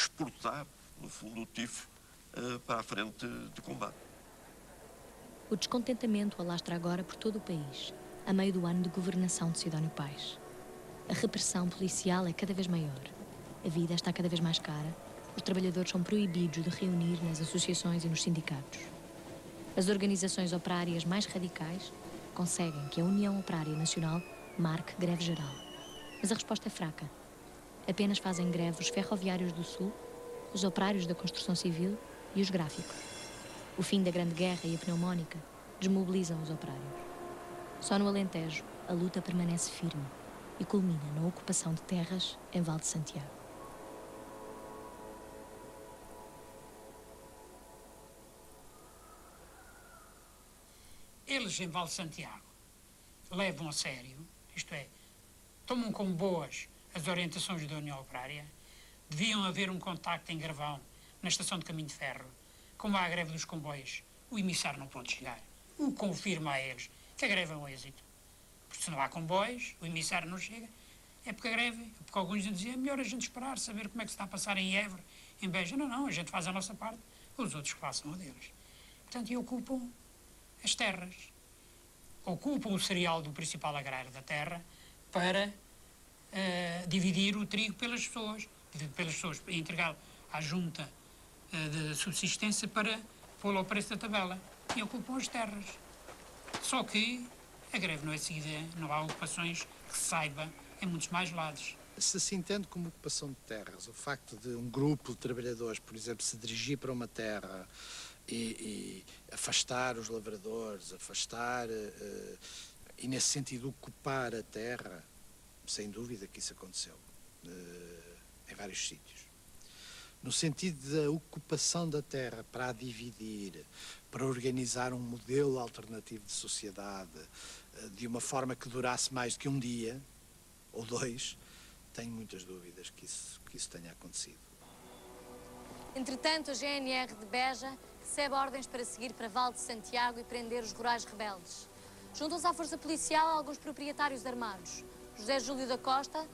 exportar, no fundo, o tifo para a frente de combate. O descontentamento alastra agora por todo o país, a meio do ano de governação de Sidónio Pais. A repressão policial é cada vez maior. A vida está cada vez mais cara. Os trabalhadores são proibidos de reunir nas associações e nos sindicatos. As organizações operárias mais radicais conseguem que a União Operária Nacional marque greve geral. Mas a resposta é fraca. Apenas fazem greve os ferroviários do Sul, os operários da construção civil e os gráficos. O fim da Grande Guerra e a pneumónica desmobilizam os operários. Só no Alentejo, a luta permanece firme e culmina na ocupação de terras em Val de Santiago. Eles, em Val de Santiago, levam a sério, isto é, tomam como boas as orientações da União Operária. Deviam haver um contacto em Gravão, na estação de caminho de ferro. Como há a greve dos comboios, o emissário não pode chegar. O confirma a eles que a greve é um êxito. Porque se não há comboios, o emissário não chega. É porque a greve, porque alguns diziam, é melhor a gente esperar, saber como é que se está a passar em Évora, em Beja. Não, a gente faz a nossa parte, os outros façam a deles. Portanto, e ocupam as terras. Ocupam o cereal do principal agrário da terra para dividir o trigo pelas pessoas, e entregá-lo à junta de subsistência para pô-lo ao preço da tabela. E ocupam as terras. Só que a greve não é seguida, não há ocupações que se saiba em muitos mais lados. Se se entende como ocupação de terras, o facto de um grupo de trabalhadores, por exemplo, se dirigir para uma terra e afastar os lavradores, e nesse sentido ocupar a terra, sem dúvida que isso aconteceu em vários sítios. No sentido da ocupação da terra para a dividir, para organizar um modelo alternativo de sociedade de uma forma que durasse mais do que um dia ou dois, tenho muitas dúvidas que isso tenha acontecido. Entretanto, a GNR de Beja recebe ordens para seguir para Val de Santiago e prender os rurais rebeldes. Juntam-se à força policial alguns proprietários armados. José Júlio da Costa,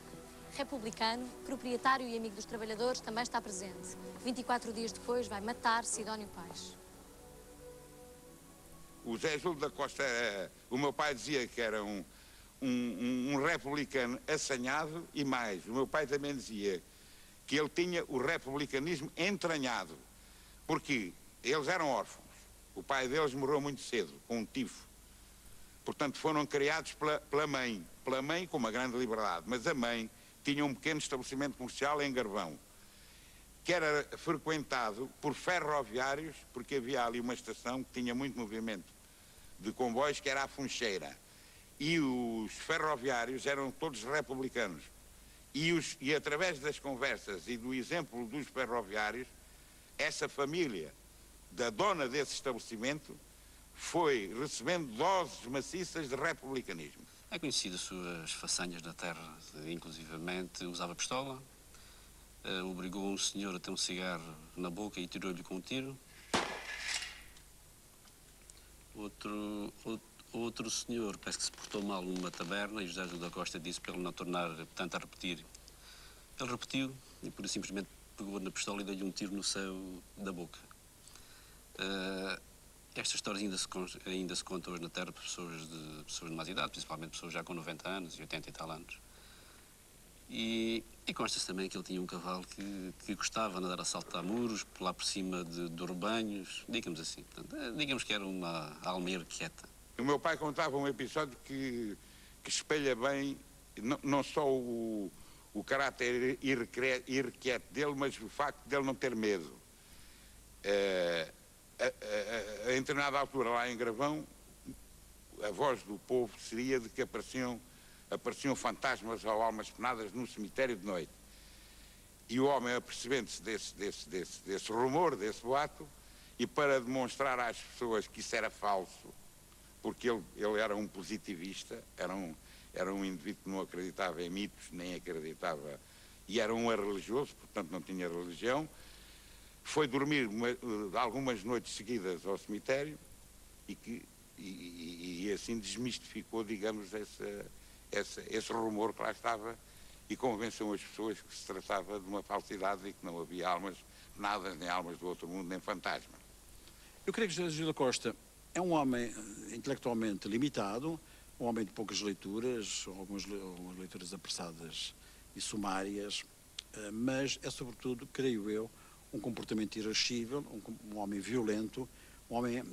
republicano, proprietário e amigo dos trabalhadores, também está presente. 24 dias depois vai matar Sidónio Pais. O José Júlio da Costa, o meu pai dizia que era um republicano assanhado, e mais, o meu pai também dizia que ele tinha o republicanismo entranhado, porque eles eram órfãos. O pai deles morreu muito cedo, com um tifo. Portanto, foram criados pela mãe com uma grande liberdade, mas a mãe tinha um pequeno estabelecimento comercial em Garvão, que era frequentado por ferroviários, porque havia ali uma estação que tinha muito movimento de comboios, que era a Funcheira. E os ferroviários eram todos republicanos. E através das conversas e do exemplo dos ferroviários, essa família da dona desse estabelecimento foi recebendo doses maciças de republicanismo. É conhecido as suas façanhas na terra, inclusivamente usava pistola, obrigou um senhor a ter um cigarro na boca e tirou-lhe com um tiro. Outro senhor parece que se portou mal numa taberna e José Júlio da Costa disse para ele não tornar, portanto, a repetir. Ele repetiu e, por simplesmente, pegou na pistola e deu-lhe um tiro no céu da boca. Estas histórias ainda se contam hoje na Terra por pessoas de mais idade, principalmente pessoas já com 90 anos e 80 e tal anos. E consta-se também que ele tinha um cavalo que gostava de andar a saltar muros, pular por cima de rebanhos, digamos assim. Portanto, digamos que era uma alma irrequieta. O meu pai contava um episódio que espelha bem não só o caráter irrequieto dele, mas o facto de ele não ter medo. A determinada altura, lá em Gravão, a voz do povo seria de que apareciam fantasmas ou almas penadas num cemitério de noite. E o homem, apercebendo-se desse rumor, desse boato, e para demonstrar às pessoas que isso era falso, porque ele era um positivista, era um indivíduo que não acreditava em mitos, nem acreditava, e era um religioso, portanto não tinha religião, foi dormir algumas noites seguidas ao cemitério e assim desmistificou, digamos, esse rumor que lá estava e convençam as pessoas que se tratava de uma falsidade e que não havia almas nada, nem almas do outro mundo, nem fantasmas. Eu creio que José Gil da Costa é um homem intelectualmente limitado, um homem de poucas leituras, algumas leituras apressadas e sumárias, mas é sobretudo, creio eu, um comportamento irascível, um homem violento, um homem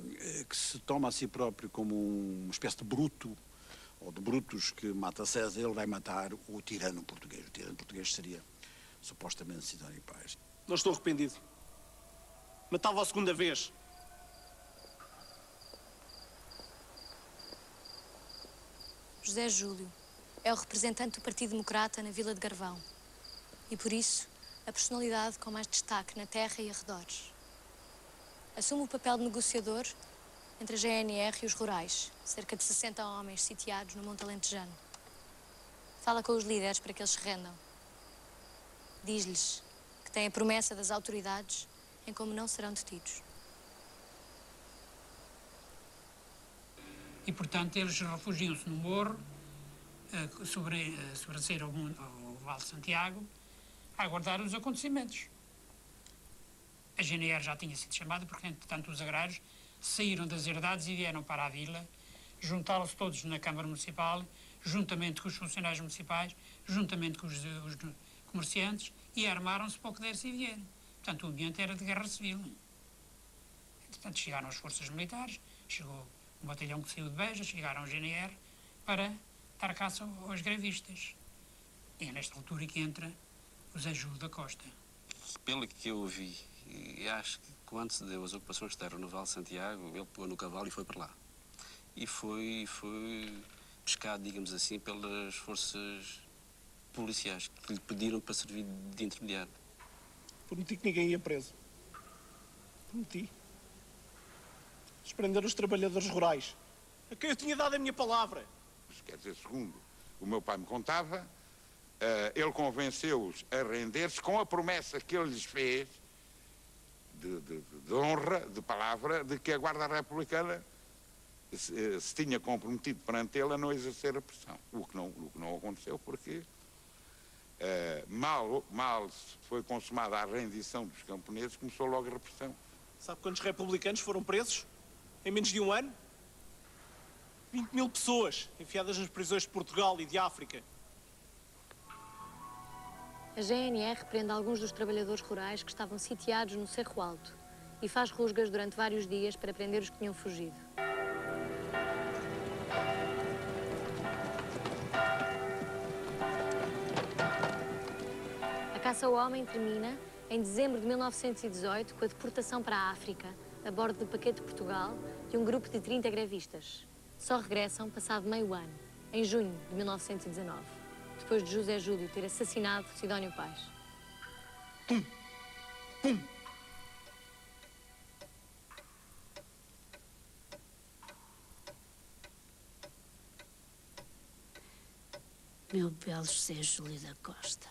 que se toma a si próprio como uma espécie de bruto, ou de Brutus que mata César. Ele vai matar o tirano português. O tirano português seria supostamente Sidónio Pais. Não estou arrependido. Matava a segunda vez. José Júlio é o representante do Partido Democrata na Vila de Garvão e, por isso, a personalidade com mais destaque na terra e arredores. Assume o papel de negociador entre a GNR e os rurais, cerca de 60 homens sitiados no Monte Alentejano. Fala com os líderes para que eles se rendam. Diz-lhes que têm a promessa das autoridades em como não serão detidos. E, portanto, eles refugiam-se no morro, sobranceiro ao Vale de Santiago, a aguardar os acontecimentos. A GNR já tinha sido chamada porque, entretanto, os agrários saíram das herdades e vieram para a vila, juntaram-se todos na Câmara Municipal, juntamente com os funcionários municipais, juntamente com os comerciantes, e armaram-se para o que desse e vier. Portanto, o ambiente era de guerra civil. Portanto, chegaram as forças militares, chegou um batalhão que saiu de Beja, chegaram ao GNR para dar caça aos grevistas. E é nesta altura que entra o José Júlio da Costa. Pelo que eu vi, e acho que quando se deu as ocupações de terra no Vale de Santiago, ele pôs no cavalo e foi para lá. E foi pescado, digamos assim, pelas forças policiais que lhe pediram para servir de intermediário. Prometi que ninguém ia preso. Prometi. Desprender os trabalhadores rurais, a quem eu tinha dado a minha palavra. Quer dizer, segundo o meu pai me contava, ele convenceu-os a render-se com a promessa que ele lhes fez de honra, de palavra, de que a Guarda Republicana se tinha comprometido perante ele a não exercer a pressão. O que não aconteceu porque mal foi consumada a rendição dos camponeses, começou logo a repressão. Sabe quantos republicanos foram presos em menos de um ano? 20.000 pessoas enfiadas nas prisões de Portugal e de África. A GNR prende alguns dos trabalhadores rurais que estavam sitiados no Cerro Alto e faz rusgas durante vários dias para prender os que tinham fugido. A caça ao homem termina em dezembro de 1918 com a deportação para a África, a bordo do paquete de Portugal, de um grupo de 30 grevistas. Só regressam passado meio ano, em junho de 1919, depois de José Júlio ter assassinado Sidónio Pais. Pum! Pum! Meu belo José Júlio da Costa.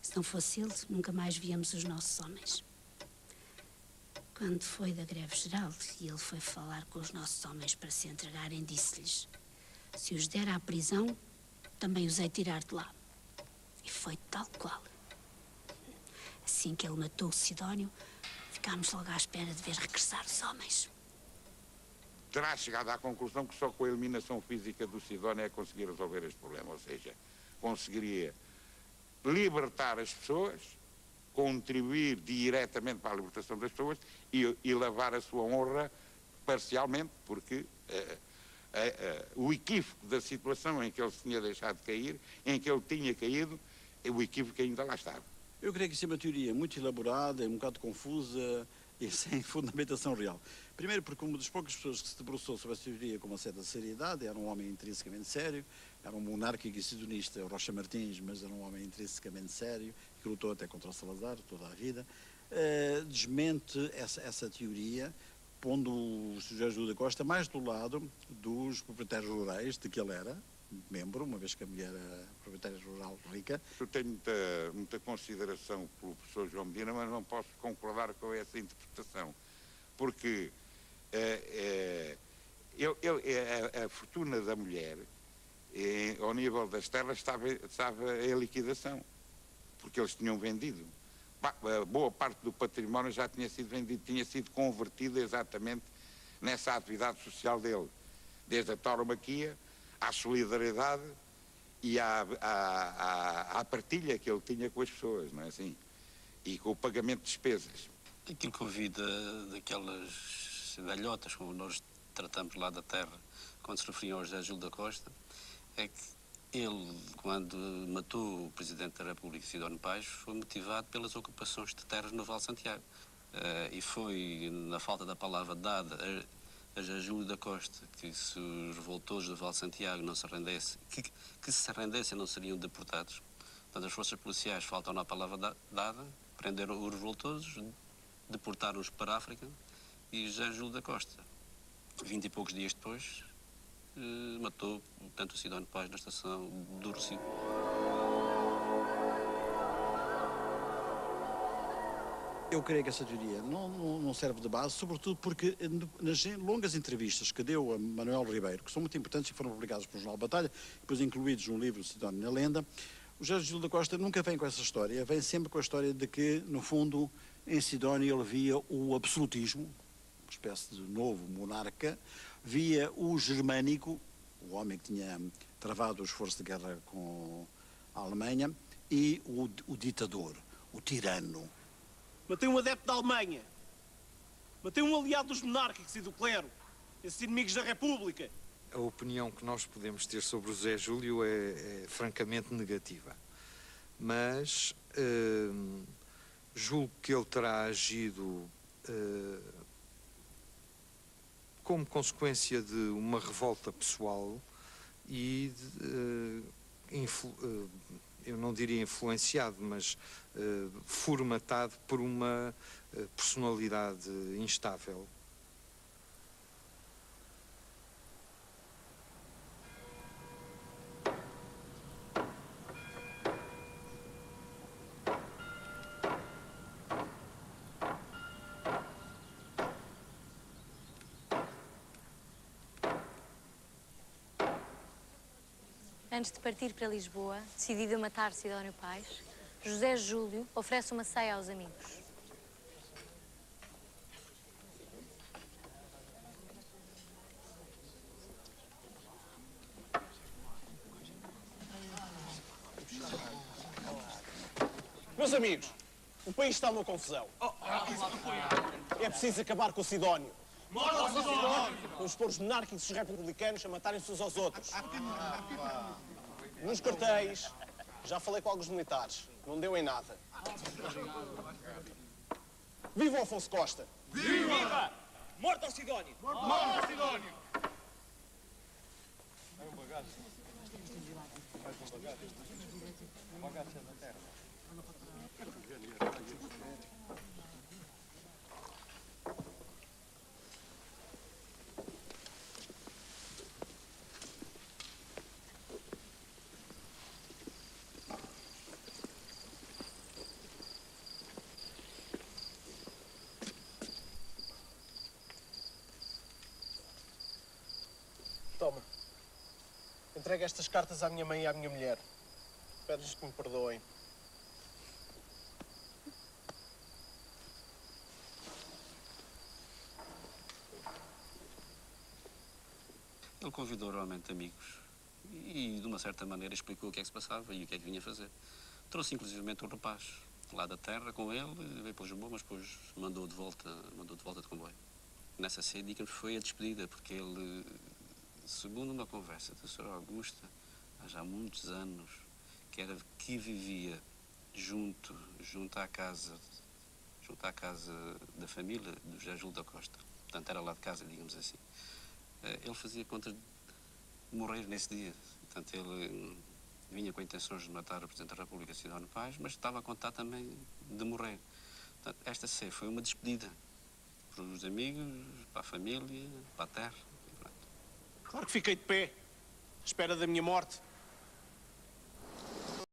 Se não fosse ele, nunca mais víamos os nossos homens. Quando foi da greve geral e ele foi falar com os nossos homens para se entregarem, disse-lhes: se os der à prisão, também os hei tirar de lá. E foi tal qual. Assim que ele matou o Sidónio, ficámos logo à espera de ver regressar os homens. Terá chegado à conclusão que só com a eliminação física do Sidónio é que conseguir resolver este problema, ou seja, conseguiria libertar as pessoas, contribuir diretamente para a libertação das pessoas e lavar a sua honra parcialmente, porque o equívoco da situação em que ele se tinha deixado cair, em que ele tinha caído, o equívoco ainda lá estava. Eu creio que isso é uma teoria muito elaborada, um bocado confusa e sem fundamentação real. Primeiro porque uma das poucas pessoas que se debruçou sobre essa teoria com uma certa seriedade, era um homem intrinsecamente sério, era um monárquico e cidonista, Rocha Martins, mas era um homem intrinsecamente sério, que lutou até contra o Salazar toda a vida, desmente essa teoria, pondo o José Júlio da Costa mais do lado dos proprietários rurais, de que ele era membro, uma vez que a mulher era proprietária rural rica. Eu tenho muita consideração pelo professor João Medina, mas não posso concordar com essa interpretação, porque a fortuna da mulher ao nível das terras estava em liquidação, porque eles tinham vendido. Boa parte do património já tinha sido vendido, tinha sido convertido exatamente nessa atividade social dele, desde a tauromaquia, à solidariedade e à partilha que ele tinha com as pessoas, não é assim? E com o pagamento de despesas. Aquilo que ouvi daquelas velhotas, como nós tratamos lá da terra, quando se referiam ao José Júlio da Costa, é que ele, quando matou o Presidente da República, Sidónio Pais, foi motivado pelas ocupações de terras no Val de Santiago. E foi na falta da palavra dada a José Júlio da Costa que se os revoltosos do Val de Santiago não se rendessem, que se rendessem não seriam deportados. Portanto, as forças policiais faltam na palavra dada, prenderam os revoltosos, deportaram-os para a África e José Júlio da Costa, 20 e poucos dias depois, matou tanto o Sidónio Pais na estação do Rossio. Eu creio que essa teoria não serve de base, sobretudo porque nas longas entrevistas que deu a Manuel Ribeiro, que são muito importantes e foram publicadas pelo Jornal Batalha, depois incluídos no livro Sidónio na Lenda, o José Júlio da Costa nunca vem com essa história, vem sempre com a história de que, no fundo, em Sidónio ele via o absolutismo, uma espécie de novo monarca, via o germânico, o homem que tinha travado o esforço de guerra com a Alemanha, e o ditador, o tirano. Matei um adepto da Alemanha. Matei um aliado dos monárquicos e do clero. Esses inimigos da República. A opinião que nós podemos ter sobre o José Júlio é francamente negativa. Mas julgo que ele terá agido como consequência de uma revolta pessoal e eu não diria influenciado, mas formatado por uma personalidade instável. Antes de partir para Lisboa, decidido a matar Sidónio Pais, José Júlio oferece uma ceia aos amigos. Meus amigos, o país está numa confusão. É preciso acabar com o Sidónio. Vamos pôr os monárquicos e os republicanos a matarem-se uns aos outros. Nos quartéis, já falei com alguns militares. Não deu em nada. Viva o Afonso Costa! Viva! Morte ao Sidónio! Morte ao Sidónio! Toma. Entrega estas cartas à minha mãe e à minha mulher. Pede-lhes que me perdoem. Ele convidou realmente amigos e, de uma certa maneira, explicou o que é que se passava e o que é que vinha fazer. Trouxe, inclusivamente, um rapaz lá da terra com ele, veio para Lisboa, mas depois mandou de volta de comboio. Nessa ceia, digamos, foi a despedida, porque ele, segundo uma conversa da Sra. Augusta, há já muitos anos, que vivia junto à casa da família do José Júlio da Costa. Portanto, era lá de casa, digamos assim. Ele fazia contas de morrer nesse dia. Portanto, ele vinha com intenções de matar o Presidente da República, Sidónio Pais, mas estava a contar também de morrer. Portanto, esta ceia foi uma despedida para os amigos, para a família, para a terra. Claro que fiquei de pé, à espera da minha morte.